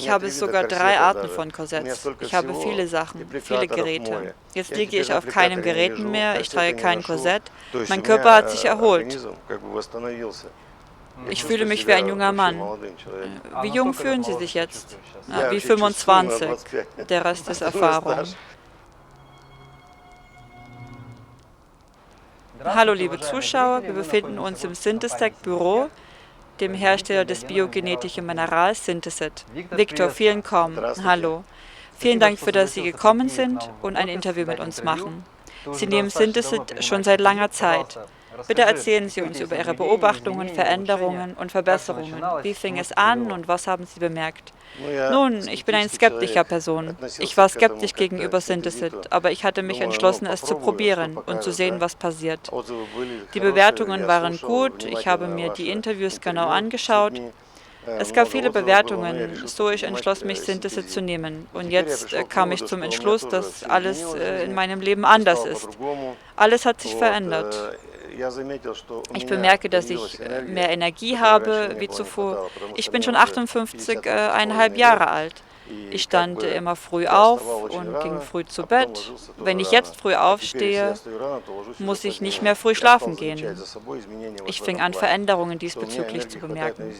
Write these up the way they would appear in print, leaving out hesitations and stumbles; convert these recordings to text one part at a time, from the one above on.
Ich habe sogar 3 Arten von Korsetts. Ich habe viele Sachen, viele Geräte. Jetzt liege ich auf keinen Geräten mehr, ich trage kein Korsett. Mein Körper hat sich erholt. Ich fühle mich wie ein junger Mann. Wie jung fühlen Sie sich jetzt? Ja, wie 25. Der Rest ist Erfahrung. Hallo liebe Zuschauer, wir befinden uns im Synthetec-Büro, dem Hersteller des biogenetischen Minerals Synthesit. Viktor, vielen kommen. Hallo. Vielen Dank für, dass Sie gekommen sind und ein Interview mit uns machen. Sie nehmen Synthesit schon seit langer Zeit. Bitte erzählen Sie uns über Ihre Beobachtungen, Veränderungen und Verbesserungen. Wie fing es an und was haben Sie bemerkt? Nun, ich bin eine skeptische Person. Ich war skeptisch gegenüber Synthesit, aber ich hatte mich entschlossen, es zu probieren und zu sehen, was passiert. Die Bewertungen waren gut, ich habe mir die Interviews genau angeschaut. Es gab viele Bewertungen, so ich entschloss mich, Synthesit zu nehmen. Und jetzt kam ich zum Entschluss, dass alles in meinem Leben anders ist. Alles hat sich verändert. Ich bemerke, dass ich mehr Energie habe wie zuvor. Ich bin schon 58,5 Jahre alt. Ich stand immer früh auf und ging früh zu Bett. Wenn ich jetzt früh aufstehe, muss ich nicht mehr früh schlafen gehen. Ich fing an, Veränderungen diesbezüglich zu bemerken.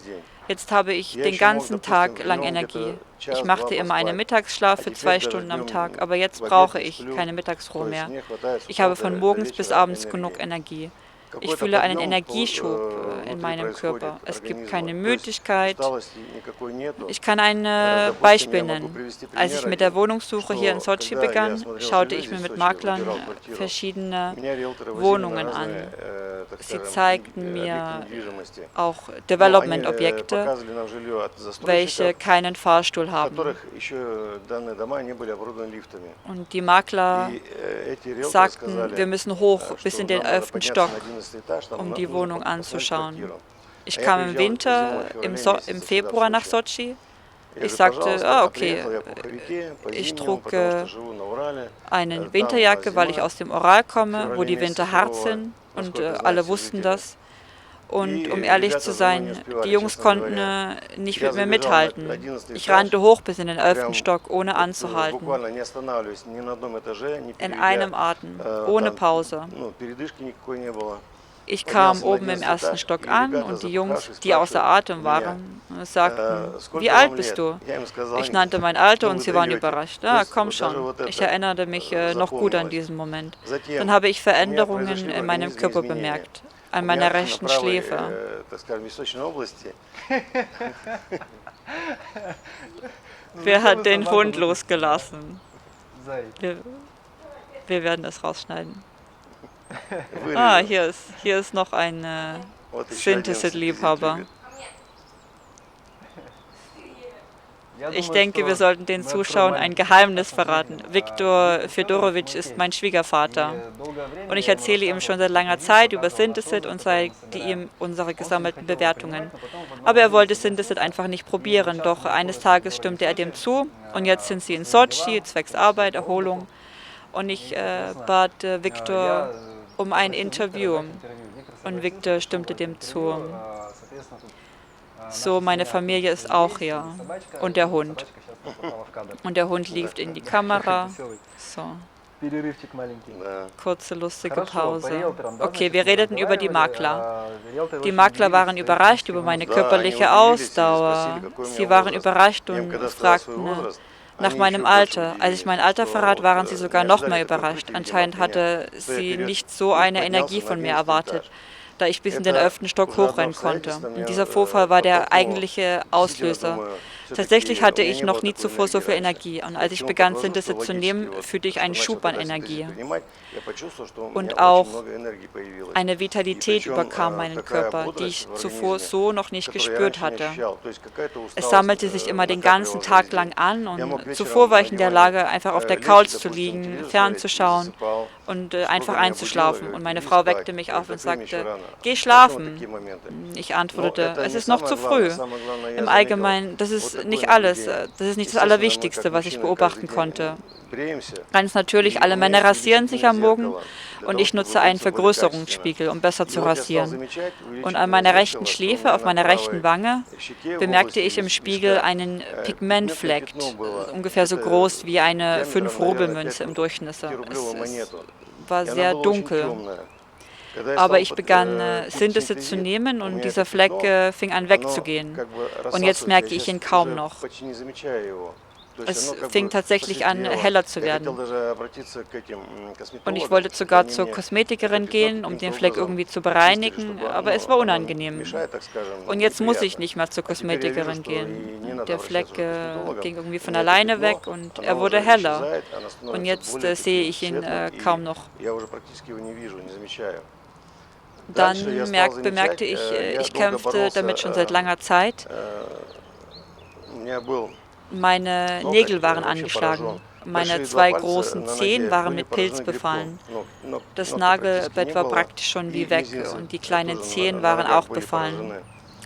Jetzt habe ich den ganzen Tag lang Energie. Ich machte immer einen Mittagsschlaf für 2 Stunden am Tag, aber jetzt brauche ich keine Mittagsruhe mehr. Ich habe von morgens bis abends genug Energie. Ich fühle einen Energieschub in meinem Körper. Es gibt keine Müdigkeit. Ich kann ein Beispiel nennen. Als ich mit der Wohnungssuche hier in Sochi begann, schaute ich mir mit Maklern verschiedene Wohnungen an. Sie zeigten mir auch Development-Objekte, welche keinen Fahrstuhl haben. Und die Makler sagten, wir müssen hoch bis in den 11. Stock, um die Wohnung anzuschauen. Ich kam im Winter, im Februar nach Sochi. Ich sagte, okay, ich trug eine Winterjacke, weil ich aus dem Ural komme, wo die Winter hart sind und alle wussten das. Und um ehrlich zu sein, die Jungs konnten nicht mit mir mithalten. Ich rannte hoch bis in den 11. Stock, ohne anzuhalten. In einem Atem, ohne Pause. Ich kam oben im 1. Stock an und die Jungs, die außer Atem waren, sagten, wie alt bist du? Ich nannte mein Alter und sie waren überrascht. Komm schon. Ich erinnerte mich noch gut an diesen Moment. Dann habe ich Veränderungen in meinem Körper bemerkt, an meiner rechten Schläfe. Wer hat den Hund losgelassen? Wir werden das rausschneiden. Hier ist noch ein Synthesit-Liebhaber. Ich denke, wir sollten den Zuschauern ein Geheimnis verraten. Viktor Fedorowitsch ist mein Schwiegervater. Und ich erzähle ihm schon seit langer Zeit über Synthesit und zeige ihm unsere gesammelten Bewertungen. Aber er wollte Synthesit einfach nicht probieren, doch eines Tages stimmte er dem zu. Und jetzt sind sie in Sochi, zwecks Arbeit, Erholung. Und ich bat Viktor um ein Interview. Und Viktor stimmte dem zu. So, meine Familie ist auch hier. Und der Hund. Und der Hund lief in die Kamera. So. Kurze, lustige Pause. Okay, wir redeten über die Makler. Die Makler waren überrascht über meine körperliche Ausdauer. Sie waren überrascht und fragten nach meinem Alter. Als ich mein Alter verrat, waren sie sogar noch mehr überrascht. Anscheinend hatte sie nicht so eine Energie von mir erwartet, da ich bis in den 11. Stock hochrennen konnte. Und dieser Vorfall war der eigentliche Auslöser. Tatsächlich hatte ich noch nie zuvor so viel Energie. Und als ich begann, Synthesit zu nehmen, fühlte ich einen Schub an Energie. Und auch eine Vitalität überkam meinen Körper, die ich zuvor so noch nicht gespürt hatte. Es sammelte sich immer den ganzen Tag lang an und zuvor war ich in der Lage, einfach auf der Couch zu liegen, fernzuschauen und einfach einzuschlafen. Und meine Frau weckte mich auf und sagte, geh schlafen. Ich antwortete, es ist noch zu früh. Im Allgemeinen, das ist nicht alles, das ist nicht das Allerwichtigste, was ich beobachten konnte. Ganz natürlich, alle Männer rasieren sich am Morgen und ich nutze einen Vergrößerungsspiegel, um besser zu rasieren. Und an meiner rechten Schläfe, auf meiner rechten Wange, bemerkte ich im Spiegel einen Pigmentfleck, ungefähr so groß wie eine 5-Rubel-Münze im Durchschnitt. Es war sehr dunkel. Aber ich begann Synthesit zu nehmen und dieser Fleck fing an wegzugehen. Und jetzt merke ich ihn kaum noch. Es fing tatsächlich an, heller zu werden. Und ich wollte sogar zur Kosmetikerin gehen, um den Fleck irgendwie zu bereinigen, aber es war unangenehm. Und jetzt muss ich nicht mehr zur Kosmetikerin gehen. Der Fleck ging irgendwie von alleine weg und er wurde heller. Und jetzt sehe ich ihn kaum noch. Dann bemerkte ich, ich kämpfte damit schon seit langer Zeit. Meine Nägel waren angeschlagen. Meine 2 großen Zehen waren mit Pilz befallen. Das Nagelbett war praktisch schon wie weg und die kleinen Zehen waren auch befallen.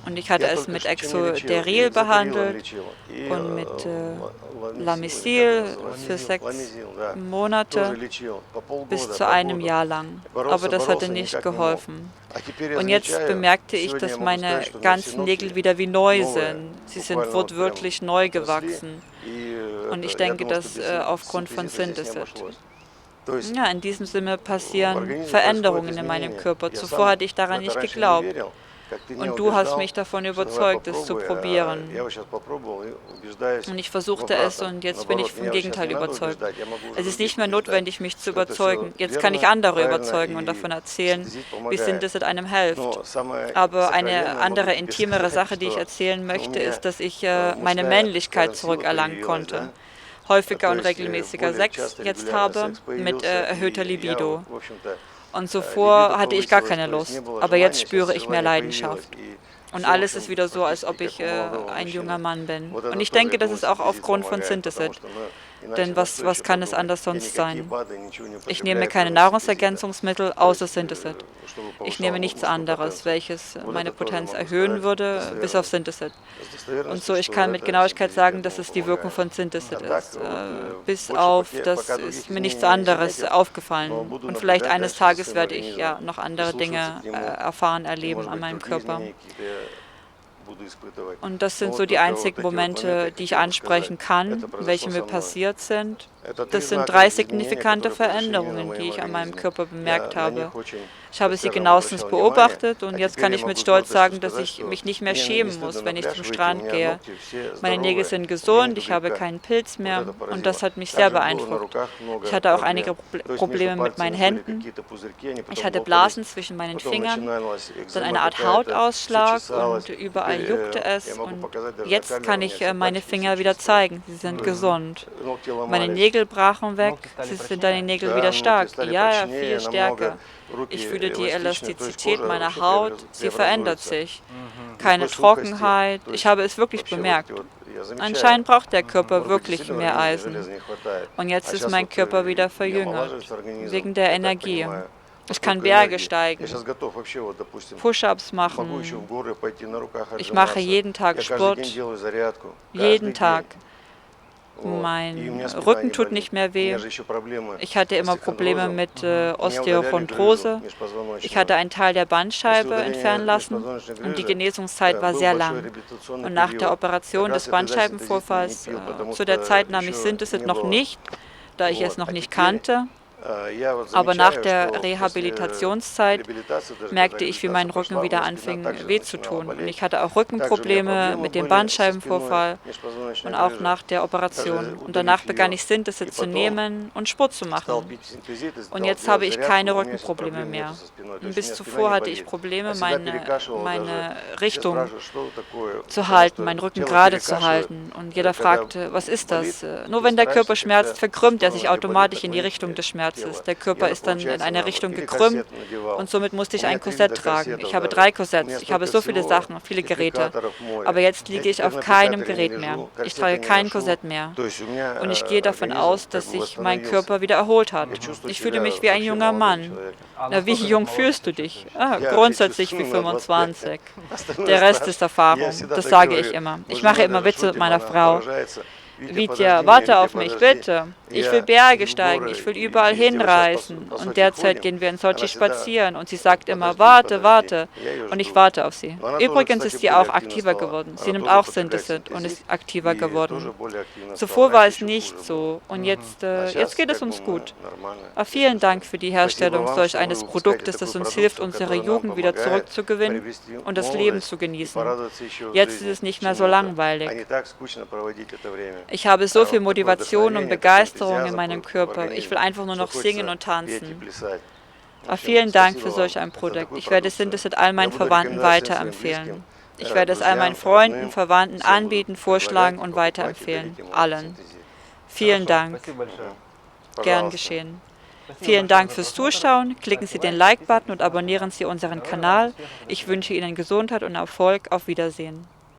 Und ich hatte es mit Exoderil behandelt und mit Lamisil für 6 Monate bis zu einem Jahr lang. Aber das hatte nicht geholfen. Und jetzt bemerkte ich, dass meine ganzen Nägel wieder wie neu sind. Sie sind wortwörtlich neu gewachsen. Und ich denke, das aufgrund von Synthesit. Ja, in diesem Sinne passieren Veränderungen in meinem Körper. Zuvor hatte ich daran nicht geglaubt. Und du hast mich davon überzeugt, es zu probieren. Und ich versuchte es und jetzt bin ich vom Gegenteil überzeugt. Es ist nicht mehr notwendig, mich zu überzeugen. Jetzt kann ich andere überzeugen und davon erzählen, wie Synthesit einem hilft. Aber eine andere, intimere Sache, die ich erzählen möchte, ist, dass ich meine Männlichkeit zurückerlangen konnte. Häufiger und regelmäßiger Sex jetzt habe mit erhöhter Libido. Und zuvor hatte ich gar keine Lust, aber jetzt spüre ich mehr Leidenschaft. Und alles ist wieder so, als ob ich ein junger Mann bin. Und ich denke, das ist auch aufgrund von Synthesit. Denn was kann es anders sonst sein? Ich nehme keine Nahrungsergänzungsmittel außer Synthesit. Ich nehme nichts anderes, welches meine Potenz erhöhen würde, bis auf Synthesit. Und so, ich kann mit Genauigkeit sagen, dass es die Wirkung von Synthesit ist. Bis auf, das ist mir nichts anderes aufgefallen. Und vielleicht eines Tages werde ich ja noch andere Dinge erfahren, erleben an meinem Körper. Und das sind so die einzigen Momente, die ich ansprechen kann, welche mir passiert sind. Das sind 3 signifikante Veränderungen, die ich an meinem Körper bemerkt habe. Ich habe sie genauestens beobachtet und jetzt kann ich mit Stolz sagen, dass ich mich nicht mehr schämen muss, wenn ich zum Strand gehe. Meine Nägel sind gesund, ich habe keinen Pilz mehr und das hat mich sehr beeindruckt. Ich hatte auch einige Probleme mit meinen Händen. Ich hatte Blasen zwischen meinen Fingern, dann eine Art Hautausschlag und überall juckte es. Und jetzt kann ich meine Finger wieder zeigen, sie sind gesund. Meine Nägel brachen weg, sind deine Nägel wieder stark? Ja, viel stärker. Ich fühle die Elastizität meiner Haut, sie verändert sich. Keine Trockenheit, ich habe es wirklich bemerkt. Anscheinend braucht der Körper wirklich mehr Eisen. Und jetzt ist mein Körper wieder verjüngert, wegen der Energie. Ich kann Berge steigen, Push-ups machen. Ich mache jeden Tag Sport, jeden Tag. Mein Rücken tut nicht mehr weh. Ich hatte immer Probleme mit Osteochondrose. Ich hatte einen Teil der Bandscheibe entfernen lassen und die Genesungszeit war sehr lang. Und nach der Operation des Bandscheibenvorfalls, zu der Zeit nahm ich Synthesit noch nicht, da ich es noch nicht kannte. Aber nach der Rehabilitationszeit merkte ich, wie mein Rücken wieder anfing weh zu tun. Und ich hatte auch Rückenprobleme mit dem Bandscheibenvorfall und auch nach der Operation. Und danach begann ich Synthesit zu nehmen und Sport zu machen. Und jetzt habe ich keine Rückenprobleme mehr. Und bis zuvor hatte ich Probleme, meine Richtung zu halten, meinen Rücken gerade zu halten. Und jeder fragte, was ist das? Nur wenn der Körper schmerzt, verkrümmt er sich automatisch in die Richtung des Schmerzes. Herzes. Der Körper ist dann in eine Richtung gekrümmt und somit musste ich ein Korsett tragen. Ich habe 3 Korsetts, ich habe so viele Sachen, viele Geräte. Aber jetzt liege ich auf keinem Gerät mehr. Ich trage kein Korsett mehr. Und ich gehe davon aus, dass sich mein Körper wieder erholt hat. Ich fühle mich wie ein junger Mann. Na, wie jung fühlst du dich? Grundsätzlich wie 25. Der Rest ist Erfahrung, das sage ich immer. Ich mache immer Witze mit meiner Frau. Vitya, warte auf mich, bitte. Ich will Berge steigen, ich will überall hinreisen. Und derzeit gehen wir in Sochi spazieren und sie sagt immer, warte, warte. Und ich warte auf sie. Übrigens ist sie auch aktiver geworden. Sie nimmt auch Synthesit und ist aktiver geworden. Zuvor war es nicht so und jetzt geht es uns gut. Vielen Dank für die Herstellung solch eines Produktes, das uns hilft, unsere Jugend wieder zurückzugewinnen und das Leben zu genießen. Jetzt ist es nicht mehr so langweilig. Ich habe so viel Motivation und Begeisterung in meinem Körper. Ich will einfach nur noch singen und tanzen. Vielen Dank für solch ein Produkt. Ich werde Synthesit all meinen Verwandten weiterempfehlen. Ich werde es all meinen Freunden, Verwandten anbieten, vorschlagen und weiterempfehlen. Allen. Vielen Dank. Gern geschehen. Vielen Dank fürs Zuschauen. Klicken Sie den Like-Button und abonnieren Sie unseren Kanal. Ich wünsche Ihnen Gesundheit und Erfolg. Auf Wiedersehen.